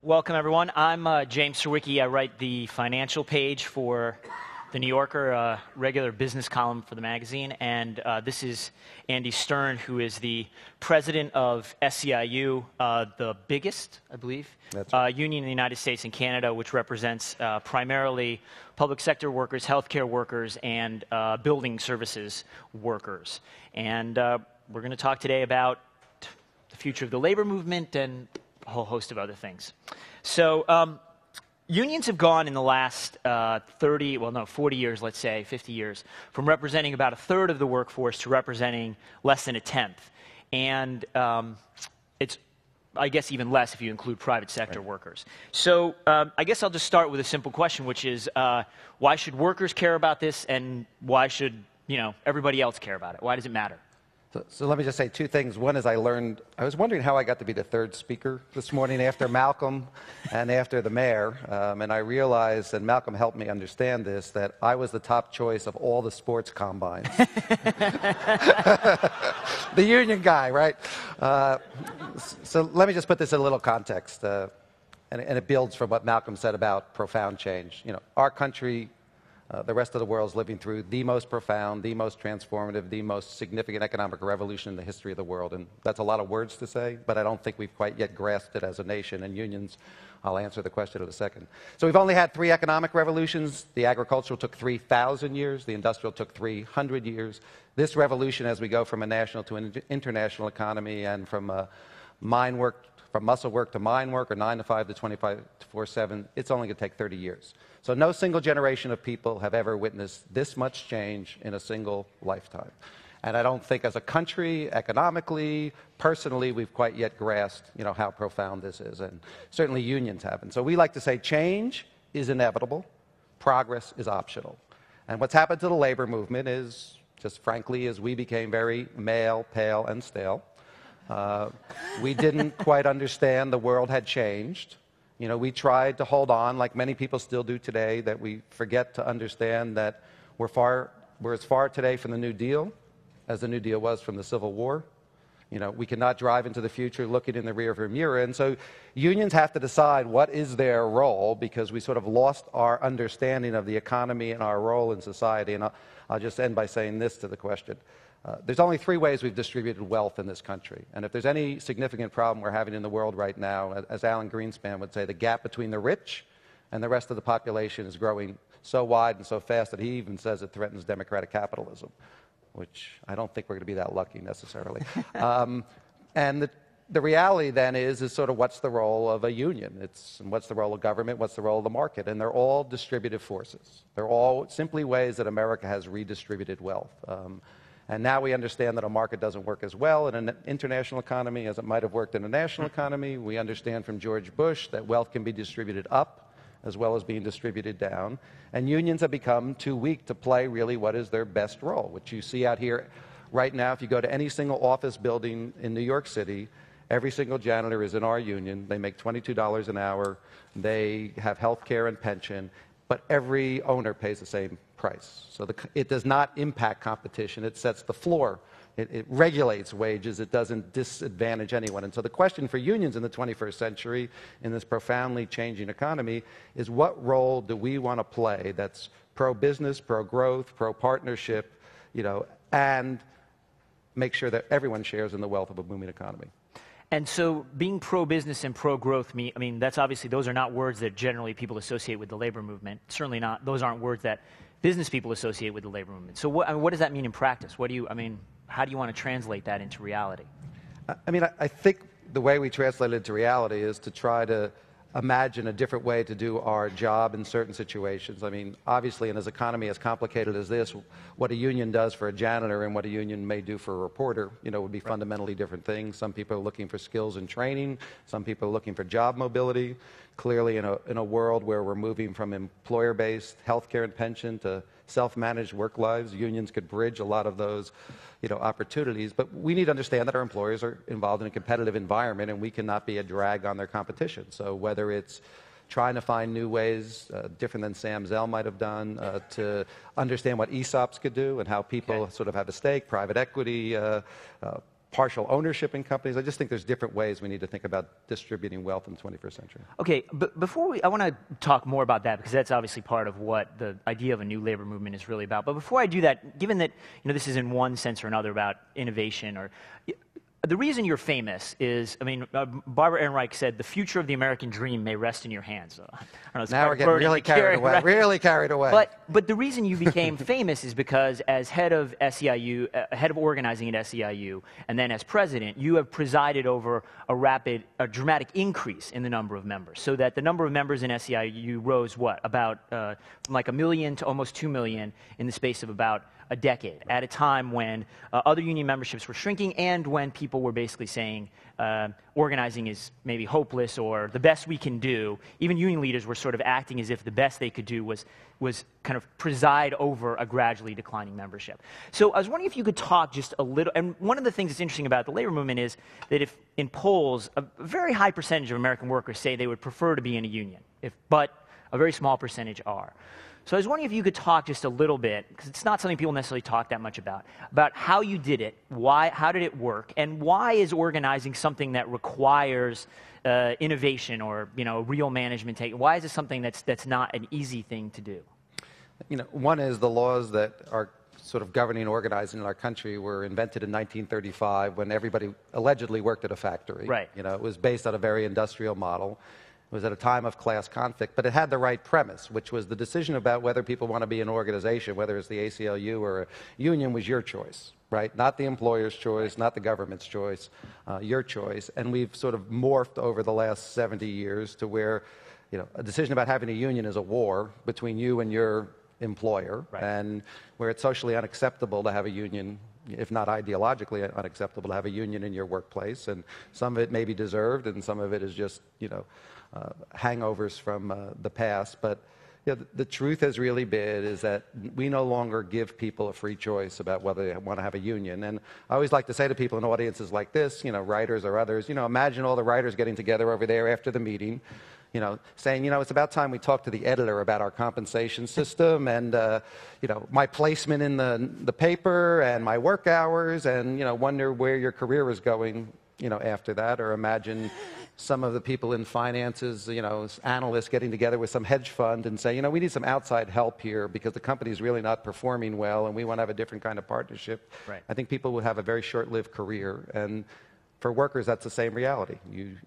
Welcome, everyone. I'm James Surowiecki. I write the financial page for The New Yorker, a regular business column for the magazine. And this is Andy Stern, who is the president of SEIU, the biggest, I believe, union in the United States and Canada, which represents primarily public sector workers, healthcare workers, and building services workers. And we're going to talk today about the future of the labor movement and a whole host of other things. So unions have gone in the last 40 years, let's say, 50 years, from representing about a third of the workforce to representing less than a tenth. And it's, I guess, even less if you include private sector workers. So I guess I'll just start with a simple question, which is why should workers care about this, and why should everybody else care about it? Why does it matter? So let me just say two things. One is I was wondering how I got to be the third speaker this morning after Malcolm and after the mayor. And I realized, and Malcolm helped me understand this, that I was the top choice of all the sports combines. The union guy, right? So let me just put this in a little context. And it builds from what Malcolm said about profound change. Our country, the rest of the world is living through the most profound, the most transformative, the most significant economic revolution in the history of the world. And that's a lot of words to say, but I don't think we've quite yet grasped it as a nation. And unions, I'll answer the question in a second. So we've only had 3 economic revolutions. The agricultural took 3,000 years. The industrial took 300 years. This revolution, as we go from a national to an international economy and from mine work, from muscle work to mine work, or 9 to 5 to 24/7, it's only going to take 30 years. So no single generation of people have ever witnessed this much change in a single lifetime. And I don't think as a country, economically, personally, we've quite yet grasped, how profound this is. And certainly unions haven't. So we like to say change is inevitable, progress is optional. And what's happened to the labor movement is, just frankly, is we became very male, pale, and stale. We didn't quite understand the world had changed. We tried to hold on, like many people still do today, that we forget to understand that we're as far today from the New Deal as the New Deal was from the Civil War. We cannot drive into the future looking in the rearview mirror. And so unions have to decide what is their role, because we sort of lost our understanding of the economy and our role in society. And I'll just end by saying this to the question. There's only 3 ways we've distributed wealth in this country. And if there's any significant problem we're having in the world right now, as Alan Greenspan would say, the gap between the rich and the rest of the population is growing so wide and so fast that he even says it threatens democratic capitalism, which I don't think we're going to be that lucky necessarily. And the reality then is sort of what's the role of a union? And what's the role of government? What's the role of the market? And they're all distributive forces. They're all simply ways that America has redistributed wealth. And now we understand that a market doesn't work as well in an international economy as it might have worked in a national economy. We understand from George Bush that wealth can be distributed up as well as being distributed down. And unions have become too weak to play really what is their best role, which you see out here right now. If you go to any single office building in New York City, every single janitor is in our union. They make $22 an hour. They have health care and pension. But every owner pays the same price. So it does not impact competition. It sets the floor. It regulates wages. It doesn't disadvantage anyone. And so the question for unions in the 21st century, in this profoundly changing economy, is what role do we want to play that's pro-business, pro-growth, pro-partnership, and make sure that everyone shares in the wealth of a booming economy. And so being pro-business and pro-growth, that's obviously, those are not words that generally people associate with the labor movement. Certainly not, those aren't words that business people associate with the labor movement. So what does that mean in practice? How do you want to translate that into reality? I think the way we translate it into reality is to try to imagine a different way to do our job in certain situations. Obviously, in an economy as complicated as this, what a union does for a janitor and what a union may do for a reporter, would be fundamentally different things. Some people are looking for skills and training. Some people are looking for job mobility. Clearly, in a world where we're moving from employer-based health care and pension to self-managed work lives, unions could bridge a lot of those opportunities. But we need to understand that our employers are involved in a competitive environment, and we cannot be a drag on their competition. So whether it's trying to find new ways, different than Sam Zell might have done, to understand what ESOPs could do and how people sort of have a stake, private equity, partial ownership in companies. I just think there's different ways we need to think about distributing wealth in the 21st century. Okay, but I want to talk more about that because that's obviously part of what the idea of a new labor movement is really about. But before I do that, given that this is in one sense or another about innovation, or the reason you're famous is, Barbara Ehrenreich said, the future of the American dream may rest in your hands. I don't know, now we're getting really carried away, right? Really carried away. But the reason you became famous is because as head of SEIU, head of organizing at SEIU, and then as president, you have presided over a dramatic increase in the number of members, so that the number of members in SEIU rose, about from like 1 million to almost 2 million in the space of about a decade, at a time when other union memberships were shrinking and when people were basically saying organizing is maybe hopeless or the best we can do. Even union leaders were sort of acting as if the best they could do was kind of preside over a gradually declining membership. So I was wondering if you could talk just a little, and one of the things that's interesting about the labor movement is that if in polls, a very high percentage of American workers say they would prefer to be in a union, but a very small percentage are. So I was wondering if you could talk just a little bit, because it's not something people necessarily talk that much about how you did it, how did it work, and why is organizing something that requires innovation or real management take? Why is it something that's not an easy thing to do? One is the laws that are sort of governing organizing in our country were invented in 1935 when everybody allegedly worked at a factory. Right. It was based on a very industrial model. It was at a time of class conflict, but it had the right premise, which was the decision about whether people want to be an organization, whether it's the ACLU or a union, was your choice, right? Not the employer's choice, not the government's choice, your choice. And we've sort of morphed over the last 70 years to where, a decision about having a union is a war between you and your employer, right. And where it's socially unacceptable to have a union, if not ideologically unacceptable to have a union in your workplace. And some of it may be deserved, and some of it is just, hangovers from the past. But the truth has really been is that we no longer give people a free choice about whether they want to have a union. And I always like to say to people in audiences like this, writers or others, imagine all the writers getting together over there after the meeting, saying, it's about time we talk to the editor about our compensation system and, my placement in the paper and my work hours and, wonder where your career is going, after that. Or imagine some of the people in finances, analysts getting together with some hedge fund and say, we need some outside help here because the company is really not performing well and we want to have a different kind of partnership. Right. I think people will have a very short-lived career. And for workers, that's the same reality.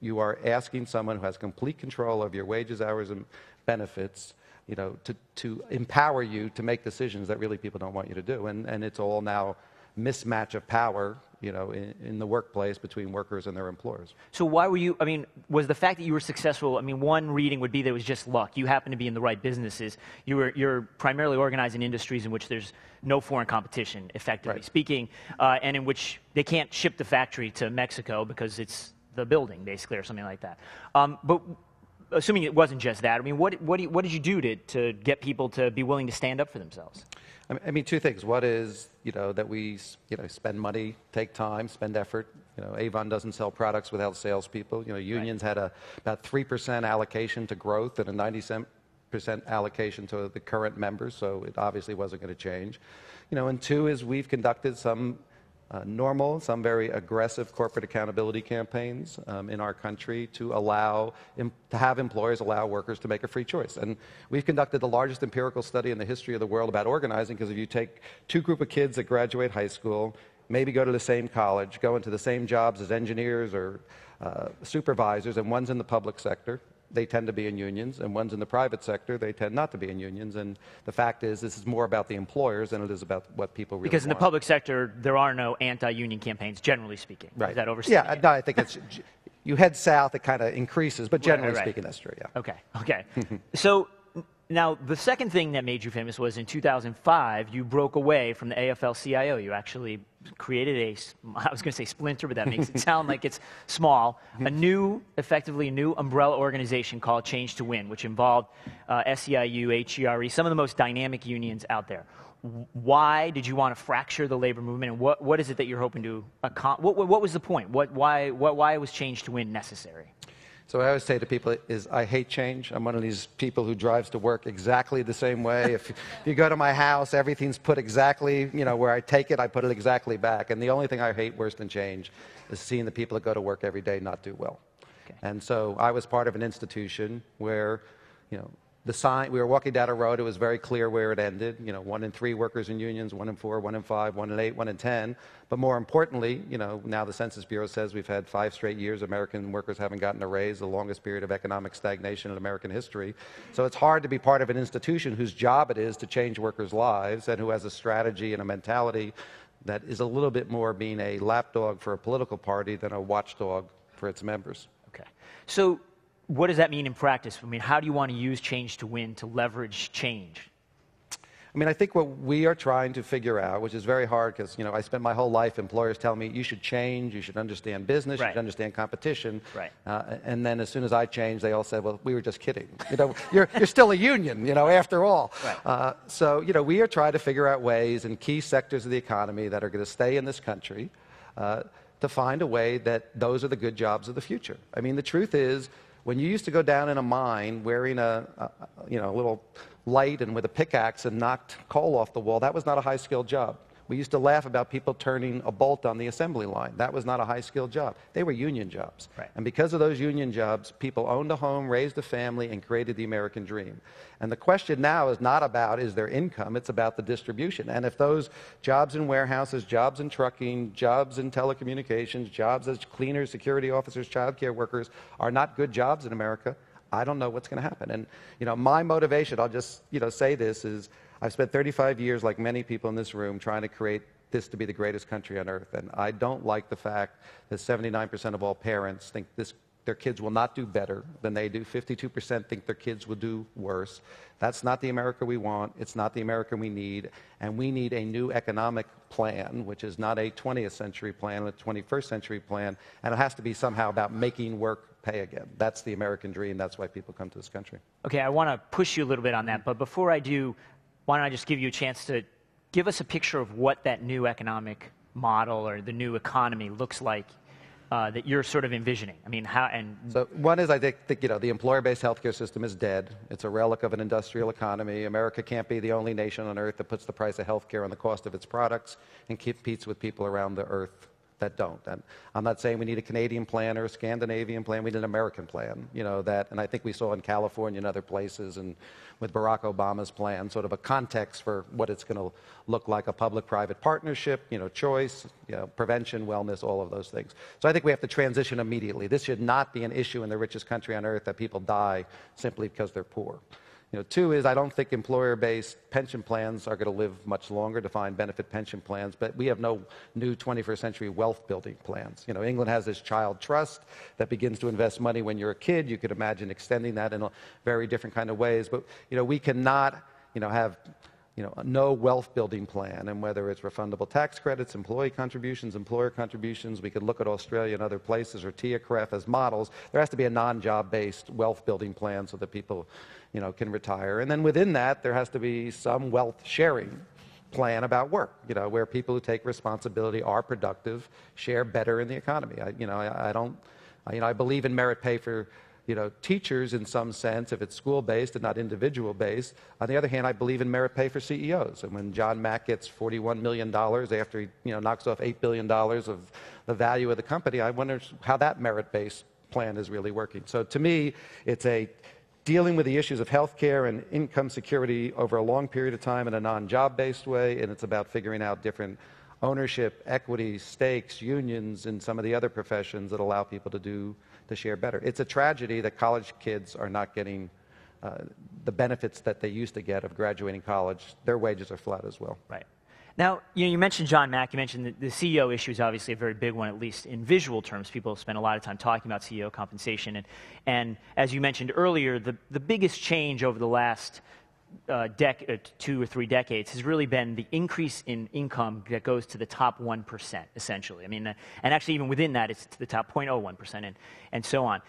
You are asking someone who has complete control of your wages, hours, and benefits, to empower you to make decisions that really people don't want you to do. And it's all now mismatch of power, in the workplace between workers and their employers. So why were you, was the fact that you were successful, one reading would be that it was just luck. You happen to be in the right businesses. You're primarily organized in industries in which there's no foreign competition, effectively right. speaking, and in which they can't ship the factory to Mexico because it's the building, basically, or something like that. But assuming it wasn't just that, what did you do to get people to be willing to stand up for themselves? Two things. One is, that we, spend money, take time, spend effort. Avon doesn't sell products without salespeople. Unions right. had about 3% allocation to growth and a 97% allocation to the current members, so it obviously wasn't going to change. And two is we've conducted some some very aggressive corporate accountability campaigns in our country to have employers allow workers to make a free choice. And we've conducted the largest empirical study in the history of the world about organizing, because if you take two group of kids that graduate high school, maybe go to the same college, go into the same jobs as engineers or supervisors, and one's in the public sector, they tend to be in unions, and ones in the private sector, they tend not to be in unions. And the fact is, this is more about the employers than it is about what people really want. Because in the public sector, there are no anti-union campaigns, generally speaking. Right. Is that overstating? Yeah, no, I think it's, you head south, it kind of increases, but generally right. speaking, that's true, yeah. Okay. So now, the second thing that made you famous was in 2005, you broke away from the AFL-CIO. You actually created I was going to say splinter, but that makes it sound like it's small, effectively a new umbrella organization called Change to Win, which involved SEIU, HERE, some of the most dynamic unions out there. Why did you want to fracture the labor movement, and what is it that you're hoping to accomplish? What was the point? Why was Change to Win necessary? So what I always say to people is, I hate change. I'm one of these people who drives to work exactly the same way. If you go to my house, everything's put exactly, where I take it, I put it exactly back. And the only thing I hate worse than change is seeing the people that go to work every day not do well. Okay. And so I was part of an institution where, we were walking down a road, it was very clear where it ended. 1 in 3 workers in unions, 1 in 4, 1 in 5, 1 in 8, 1 in 10. But more importantly, now the Census Bureau says we've had 5 straight years American workers haven't gotten a raise, the longest period of economic stagnation in American history. So it's hard to be part of an institution whose job it is to change workers' lives and who has a strategy and a mentality that is a little bit more being a lapdog for a political party than a watchdog for its members. Okay. So what does that mean in practice? I mean, how do you want to use change to win, to leverage change? I think what we are trying to figure out, which is very hard because, I spent my whole life, employers tell me, you should change, you should understand business, you should understand competition. Right. And then as soon as I changed, they all said, well, we were just kidding. You're still a union, after all. Right. So, we are trying to figure out ways in key sectors of the economy that are going to stay in this country to find a way that those are the good jobs of the future. The truth is, when you used to go down in a mine wearing a little light and with a pickaxe and knocked coal off the wall, that was not a high-skilled job. We used to laugh about people turning a bolt on the assembly line. That was not a high-skilled job. They were union jobs. Right. And because of those union jobs, people owned a home, raised a family, and created the American dream. And the question now is not about is there income, it's about the distribution. And if those jobs in warehouses, jobs in trucking, jobs in telecommunications, jobs as cleaners, security officers, child care workers are not good jobs in America, I don't know what's going to happen. And, my motivation, I'll just, say this, is I've spent 35 years, like many people in this room, trying to create this to be the greatest country on earth. And I don't like the fact that 79% of all parents think their kids will not do better than they do. 52% think their kids will do worse. That's not the America we want. It's not the America we need. And we need a new economic plan, which is not a 20th century plan, a 21st century plan. And it has to be somehow about making work pay again. That's the American dream. That's why people come to this country. Okay, I want to push you a little bit on that. But before I do, why don't I just give you a chance to give us a picture of what that new economic model or the new economy looks like that you're sort of envisioning? How and so one is I think the employer-based healthcare system is dead. It's a relic of an industrial economy. America can't be the only nation on earth that puts the price of healthcare on the cost of its products and competes with people around the earth that don't. And I'm not saying we need a Canadian plan or a Scandinavian plan. We need an American plan, and I think we saw in California and other places and with Barack Obama's plan, sort of a context for what it's going to look like, a public-private partnership, choice, prevention, wellness, all of those things. So I think we have to transition immediately. This should not be an issue in the richest country on earth that people die simply because they're poor. Two is I don't think employer-based pension plans are going to live much longer, defined benefit pension plans, but we have no new 21st century wealth-building plans. England has this child trust that begins to invest money when you're a kid. You could imagine extending that in a very different kind of ways, but we cannot have no wealth-building plan, and whether it's refundable tax credits, employee contributions, employer contributions, we could look at Australia and other places or TIACREF as models. There has to be a non-job-based wealth-building plan so that people, can retire. And then within that, there has to be some wealth-sharing plan about work, where people who take responsibility are productive, share better in the economy. I believe in merit pay for teachers in some sense, if it's school-based and not individual-based. On the other hand, I believe in merit pay for CEOs. And when John Mack gets $41 million after he knocks off $8 billion of the value of the company, I wonder how that merit-based plan is really working. So to me, it's dealing with the issues of health care and income security over a long period of time in a non-job-based way, and it's about figuring out different ownership, equity, stakes, unions, and some of the other professions that allow people to share better. It's a tragedy that college kids are not getting the benefits that they used to get of graduating college. Their wages are flat as well. Right. Now, you mentioned John Mack. You mentioned the CEO issue is obviously a very big one, at least in visual terms. People spend a lot of time talking about CEO compensation. And as you mentioned earlier, the biggest change over the last 2 or 3 decades has really been the increase in income that goes to the top 1%, essentially. And actually even within that, it's to the top 0.01% and so on.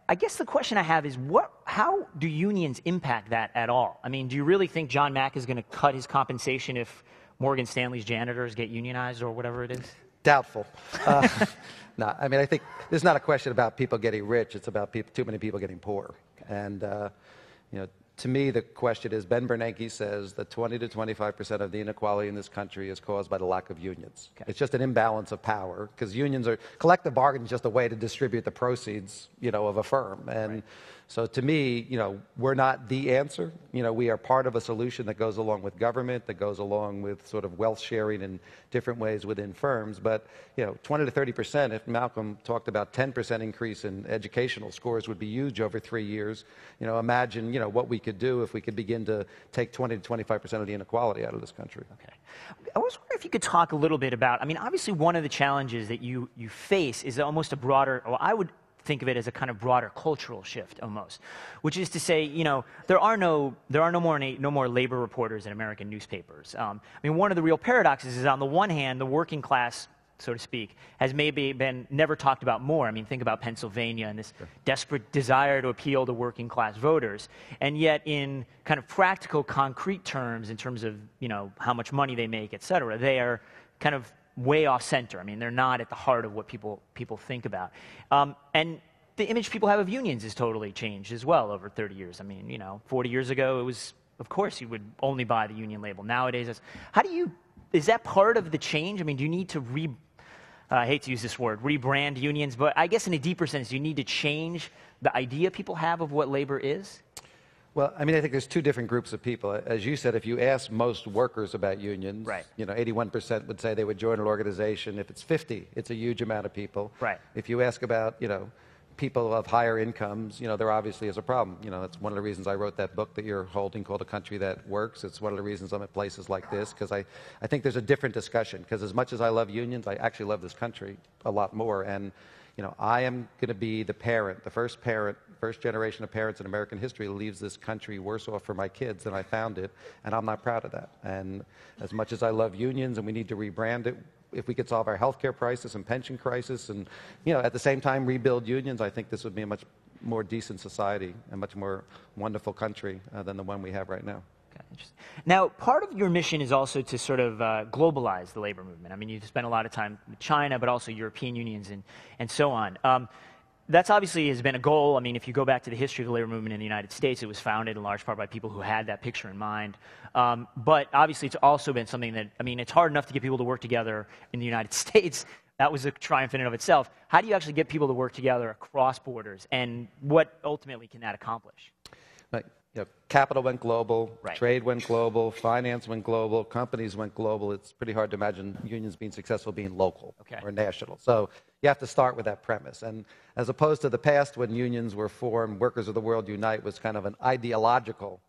I guess the question I have is, how do unions impact that at all? Do you really think John Mack is going to cut his compensation if Morgan Stanley's janitors get unionized or whatever it is? Doubtful. No, I mean, I think this is not a question about people getting rich. It's about too many people getting poor. And, to me, the question is, Ben Bernanke says that 20 to 25% of the inequality in this country is caused by the lack of unions. Okay. It's just an imbalance of power, because collective bargaining is just a way to distribute the proceeds, of a firm. And right. So to me, we're not the answer. We are part of a solution that goes along with government, that goes along with sort of wealth sharing in different ways within firms. But, 20 to 30%, if Malcolm talked about 10% increase in educational scores would be huge over 3 years. Imagine, what we could do if we could begin to take 20 to 25% of the inequality out of this country. Okay. I was wondering if you could talk a little bit about, obviously one of the challenges that you face is almost a broader, or I would think of it as a kind of broader cultural shift almost, which is to say, there are no more labor reporters in American newspapers. One of the real paradoxes is, on the one hand, the working class, so to speak, has maybe been never talked about more. Think about Pennsylvania and this desperate desire to appeal to working class voters. And yet in kind of practical, concrete terms, in terms of, how much money they make, et cetera, they are kind of way off center. They're not at the heart of what people think about. And the image people have of unions has totally changed as well over 30 years. 40 years ago, it was, of course, you would only buy the union label. Nowadays, is that part of the change? Do you need to I hate to use this word, rebrand unions, but I guess in a deeper sense, do you need to change the idea people have of what labor is? Well, I think there's two different groups of people. As you said, if you ask most workers about unions, right. 81% would say they would join an organization. If it's 50, it's a huge amount of people. Right. If you ask about, people of higher incomes, there obviously is a problem. That's one of the reasons I wrote that book that you're holding called A Country That Works. It's one of the reasons I'm at places like this, because I think there's a different discussion. Because as much as I love unions, I actually love this country a lot more. And, I am going to be the first generation of parents in American history who leaves this country worse off for my kids than I found it, and I'm not proud of that. And as much as I love unions and we need to rebrand it, if we could solve our healthcare crisis and pension crisis and, at the same time rebuild unions, I think this would be a much more decent society, a much more wonderful country than the one we have right now. Interesting. Now, part of your mission is also to sort of globalize the labor movement. You've spent a lot of time with China, but also European unions and so on. That's obviously has been a goal. If you go back to the history of the labor movement in the United States, it was founded in large part by people who had that picture in mind. But obviously, it's also been something that, it's hard enough to get people to work together in the United States. That was a triumph in and of itself. How do you actually get people to work together across borders, and what ultimately can that accomplish? Capital went global, right. Trade went global, finance went global, companies went global. It's pretty hard to imagine unions being successful being local or national. So you have to start with that premise. And as opposed to the past when unions were formed, Workers of the World Unite was kind of an ideological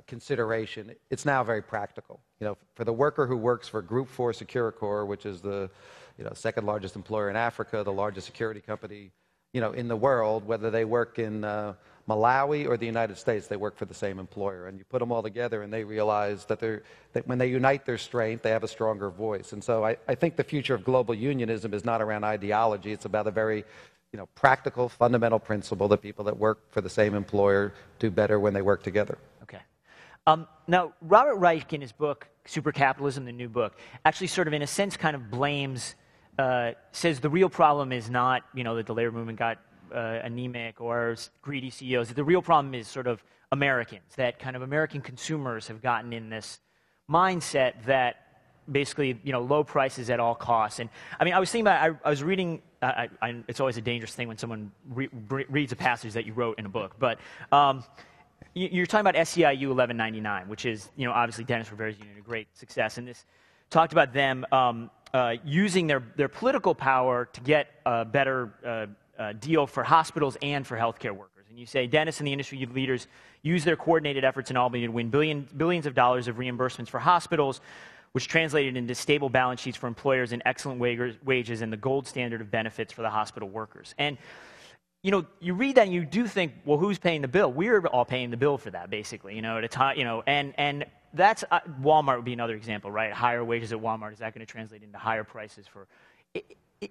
consideration. It's now very practical. For the worker who works for Group 4 Securicor, which is the second largest employer in Africa, the largest security company in the world, whether they work in Malawi or the United States, they work for the same employer. And you put them all together and they realize that when they unite their strength, they have a stronger voice. And so I think the future of global unionism is not around ideology. It's about a very practical, fundamental principle that people that work for the same employer do better when they work together. Okay. Now, Robert Reich, in his book, Super Capitalism, the new book, actually sort of in a sense kind of blames, says the real problem is not, that the labor movement got anemic or greedy CEOs. The real problem is sort of Americans, that kind of American consumers have gotten in this mindset that basically, low prices at all costs. And I was thinking about, I was reading, it's always a dangerous thing when someone reads a passage that you wrote in a book, but you're talking about SEIU 1199, which is, obviously Dennis Rivera's union, a great success. And this talked about them using their political power to get a better deal for hospitals and for healthcare workers. And you say Dennis and the industry leaders use their coordinated efforts in Albany to win billions of dollars of reimbursements for hospitals, which translated into stable balance sheets for employers and excellent wages and the gold standard of benefits for the hospital workers. And you read that and you do think, well, who's paying the bill? We're all paying the bill for that, basically. At a time, and that's Walmart would be another example, right? Higher wages at Walmart, is that going to translate into higher prices for?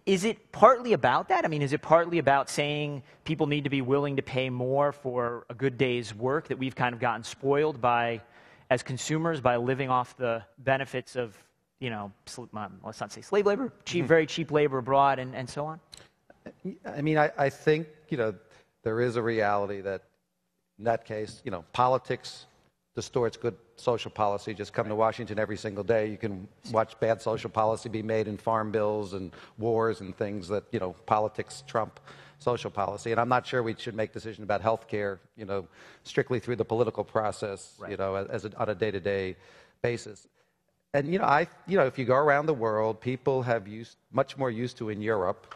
Is it partly about that? Is it partly about saying people need to be willing to pay more for a good day's work, that we've kind of gotten spoiled by, as consumers, by living off the benefits of let's not say slave labor, very cheap labor abroad, and so on? I mean, I think, there is a reality that in that case, politics distorts good social policy. Just come to Washington every single day. You can watch bad social policy be made in farm bills and wars and things that, politics trump social policy. And I'm not sure we should make decisions about health care, strictly through the political process, right. on a day-to-day basis. And, if you go around the world, people have much more used to in Europe,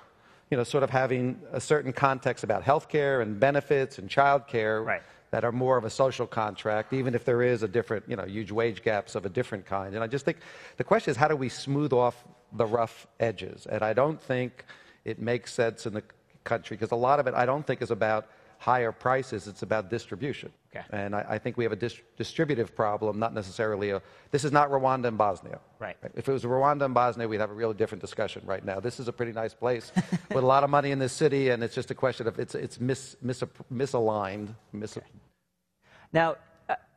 sort of having a certain context about health care and benefits and child care. Right. That are more of a social contract, even if there is a different, huge wage gaps of a different kind. And I just think the question is, how do we smooth off the rough edges? And I don't think it makes sense in the country, because a lot of it I don't think is about higher prices, it's about distribution. Okay. And I think we have a distributive problem, not necessarily this is not Rwanda and Bosnia. Right. If it was Rwanda and Bosnia, we'd have a really different discussion right now. This is a pretty nice place with a lot of money in this city, and it's just a question of it's misaligned. Okay. Now,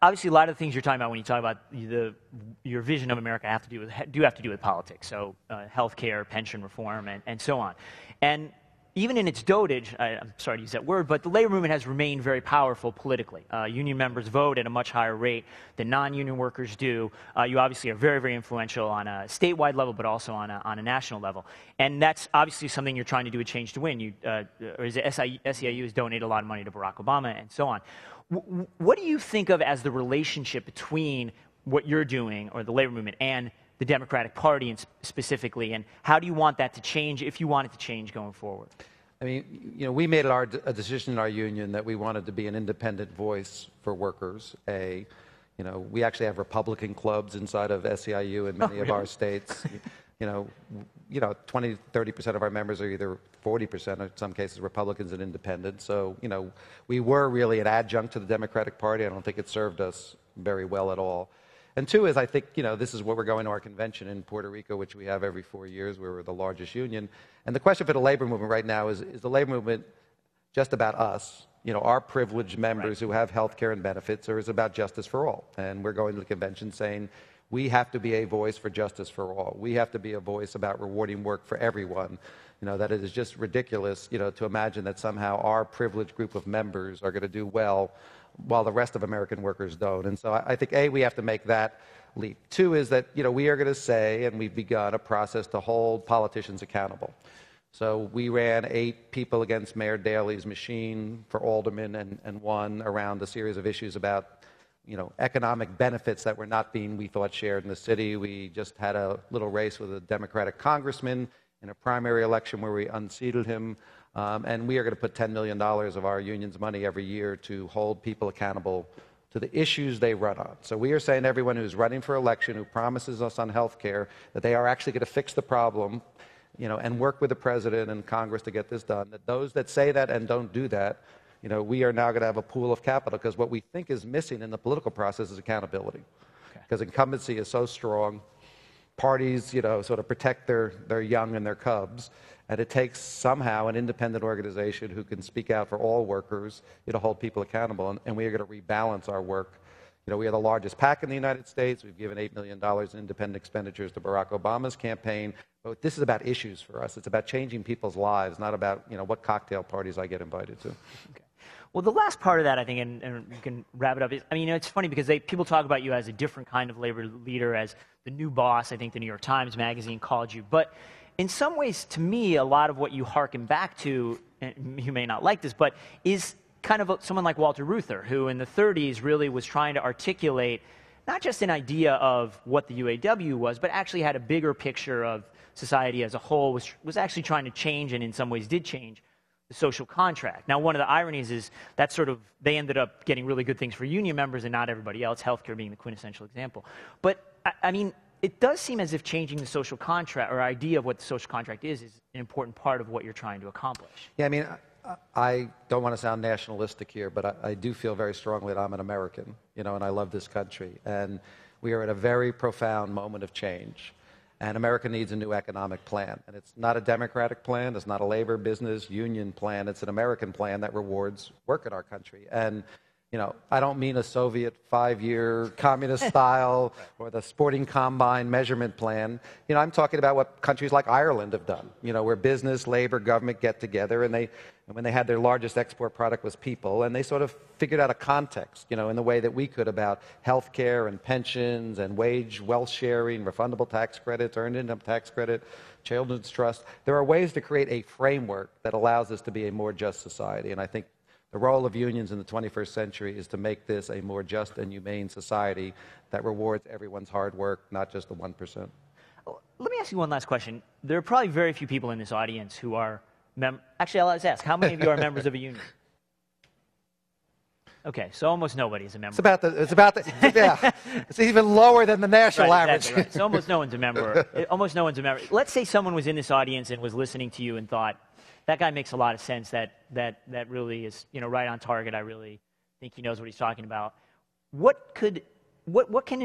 obviously, a lot of the things you're talking about when you talk about your vision of America have to do with politics. So, healthcare, pension reform, and so on. And even in its dotage, I'm sorry to use that word, but the labor movement has remained very powerful politically. Union members vote at a much higher rate than non-union workers do. You obviously are very, very influential on a statewide level, but also on a national level. And that's obviously something you're trying to do a change to win. SEIU has donated a lot of money to Barack Obama and so on. What do you think of as the relationship between what you're doing, or the labor movement, and the Democratic Party specifically, and how do you want that to change, if you want it to change going forward? I mean, we made a decision in our union that we wanted to be an independent voice for workers. We actually have Republican clubs inside of SEIU in many of our states. 20, 30% of our members are either 40%, or in some cases, Republicans and independents. So, we were really an adjunct to the Democratic Party. I don't think it served us very well at all. And two is, I think, this is what we're going to our convention in Puerto Rico, which we have every 4 years. We're the largest union. And the question for the labor movement right now is the labor movement just about us, our privileged members who have health care and benefits, or is it about justice for all? And we're going to the convention saying we have to be a voice for justice for all. We have to be a voice about rewarding work for everyone. That it is just ridiculous, to imagine that somehow our privileged group of members are going to do well while the rest of American workers don't. And so I think, A, we have to make that leap. Two is that, we are going to say, and we've begun a process to hold politicians accountable. So we ran 8 people against Mayor Daley's machine for aldermen and won around a series of issues about, economic benefits that were not being, we thought, shared in the city. We just had a little race with a Democratic congressman in a primary election where we unseated him. And we are going to put $10 million of our union's money every year to hold people accountable to the issues they run on. So we are saying everyone who's running for election, who promises us on health care, that they are actually going to fix the problem, and work with the president and Congress to get this done, that those that say that and don't do that, we are now going to have a pool of capital, because what we think is missing in the political process is accountability. Because incumbency is so strong, parties, sort of protect their young and their cubs, and it takes somehow an independent organization who can speak out for all workers, to hold people accountable, and we are going to rebalance our work. We are the largest PAC in the United States. We've given $8 million in independent expenditures to Barack Obama's campaign. But this is about issues for us. It's about changing people's lives, not about, what cocktail parties I get invited to. Okay. Well, the last part of that, I think, and we can wrap it up, is, it's funny because people talk about you as a different kind of labor leader, as the new boss. I think the New York Times Magazine called you. But in some ways, to me, a lot of what you hearken back to, and you may not like this, but is kind of someone like Walter Reuther, who in the 30s really was trying to articulate not just an idea of what the UAW was, but actually had a bigger picture of society as a whole, was actually trying to change, and in some ways did change, the social contract. Now, one of the ironies is that they ended up getting really good things for union members and not everybody else, healthcare being the quintessential example. But, it does seem as if changing the social contract, or idea of what the social contract is an important part of what you're trying to accomplish. Yeah, I don't want to sound nationalistic here, but I do feel very strongly that I'm an American, and I love this country. And we are at a very profound moment of change. And America needs a new economic plan. And it's not a Democratic plan. It's not a labor, business, union plan. It's an American plan that rewards work in our country. And, I don't mean a Soviet 5-year communist style or the sporting combine measurement plan. I'm talking about what countries like Ireland have done, where business, labor, government get together, and when they had their largest export product was people, and they sort of figured out a context, in the way that we could about health care and pensions and wage wealth sharing, refundable tax credits, earned income tax credit, children's trust. There are ways to create a framework that allows us to be a more just society, and I think the role of unions in the 21st century is to make this a more just and humane society that rewards everyone's hard work, not just the 1%. Let me ask you one last question. There are probably very few people in this audience who are actually, I'll ask, how many of you are members of a union? Okay, so almost nobody is a member. Yeah. It's even lower than the national average. Exactly right. So almost no one's a member. Almost no one's a member. Let's say someone was in this audience and was listening to you and thought, that guy makes a lot of sense. That really is, right on target. I really think he knows what he's talking about. What can what can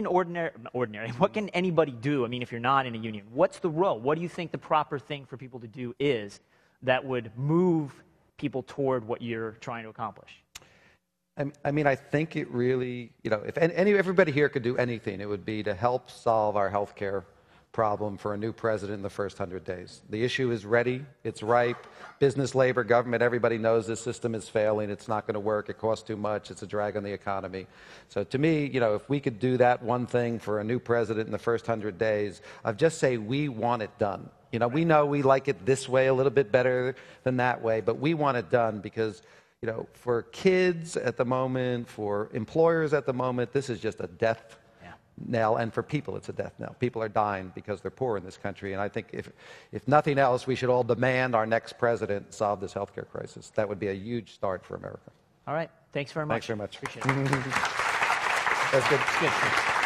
anybody do? I mean, if you're not in a union, what's the role? What do you think the proper thing for people to do is that would move people toward what you're trying to accomplish? I mean, I think it really, if everybody here could do anything, it would be to help solve our health care problem for a new president in the first 100 days. The issue is ready. It's ripe. Business, labor, government, everybody knows this system is failing. It's not going to work. It costs too much. It's a drag on the economy. So to me, if we could do that one thing for a new president in the first 100 days, I'd just say we want it done. We know we like it this way a little bit better than that way, but we want it done because for kids at the moment, for employers at the moment, this is just a death knell, and for people, it's a death knell. People are dying because they're poor in this country, and I think if nothing else, we should all demand our next president solve this healthcare crisis. That would be a huge start for America. All right. Thanks very much. Thanks very much. Appreciate it. That's good. Good.